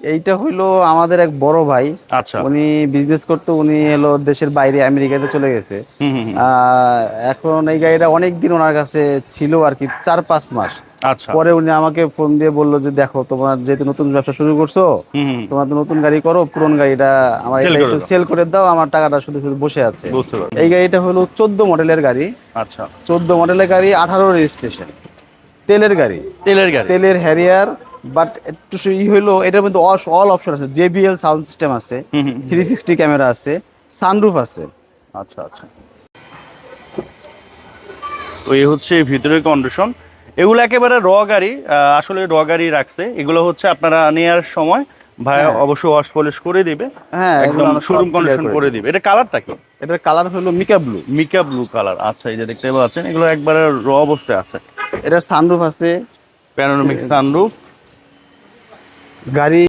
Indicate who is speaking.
Speaker 1: এইটা হইলো আমাদের এক বড় ভাই।
Speaker 2: আচ্ছা।
Speaker 1: উনি বিজনেস করতো, উনি হলো দেশের বাইরে আমেরিকাতে চলে গেছে।
Speaker 2: হুম হুম হুম।
Speaker 1: এখন এই গাড়িটা অনেক দিন ওনার কাছে ছিল আর কি, 4-5 মাস।
Speaker 2: আচ্ছা।
Speaker 1: পরে উনি আমাকে ফোন দিয়ে বললো যে দেখো, তোমার যেহেতু নতুন ব্যবসা শুরু করছো,
Speaker 2: হুম হুম।
Speaker 1: তোমার তো নতুন গাড়ি করো, পুরোনো গাড়িটা আমার
Speaker 2: সেল
Speaker 1: এটা
Speaker 2: করে
Speaker 1: একটু
Speaker 2: দাও।
Speaker 1: সেল করে দাও, আমার টাকাটা শুধু শুধু বসে আছে।
Speaker 2: বুঝতে পারছি।
Speaker 1: এই গাড়িটা হলো 14 মডেলের গাড়ি।
Speaker 2: আচ্ছা।
Speaker 1: 14 মডেলের গাড়ি, 18 রেজিস্ট্রেশন, তেলের গাড়ি,
Speaker 2: তেলের গাড়ি।
Speaker 1: তেলের হ্যারিয়ার। বাট একটু হইলো এটার মধ্যে অল অপশন আছে, জেবিএল সাউন্ড সিস্টেম আছে,
Speaker 2: হুম হুম হুম।
Speaker 1: 360 ক্যামেরা আছে, সানরুফ আছে।
Speaker 2: আচ্ছা আচ্ছা। তো এই হচ্ছে ভিতরের কন্ডিশন। এগুলো একেবারে র গাড়ি, আসলে র গাড়ি রাখছে এগুলো হচ্ছে আপনারা নেওয়ার সময় ভাইয়া
Speaker 1: হ্যাঁ,
Speaker 2: অবশ্যই ওয়াশ পলিশ করে দিবে,
Speaker 1: হ্যাঁ, এগুলো
Speaker 2: একদম
Speaker 1: আমরা সব
Speaker 2: শোরুম
Speaker 1: ক্লিয়ার
Speaker 2: কন্ডিশন
Speaker 1: করে
Speaker 2: করে
Speaker 1: দিব।
Speaker 2: দিবে। এটা কালারটা কি?
Speaker 1: এটার কালার হলো mica blue.
Speaker 2: Mica blue colour. আচ্ছা, এই যে দেখতে পাচ্ছেন এগুলো একবারে র অবস্থায় আছে।
Speaker 1: এটার সানরুফ আছে।
Speaker 2: Panoramic sunroof.
Speaker 1: গাড়ি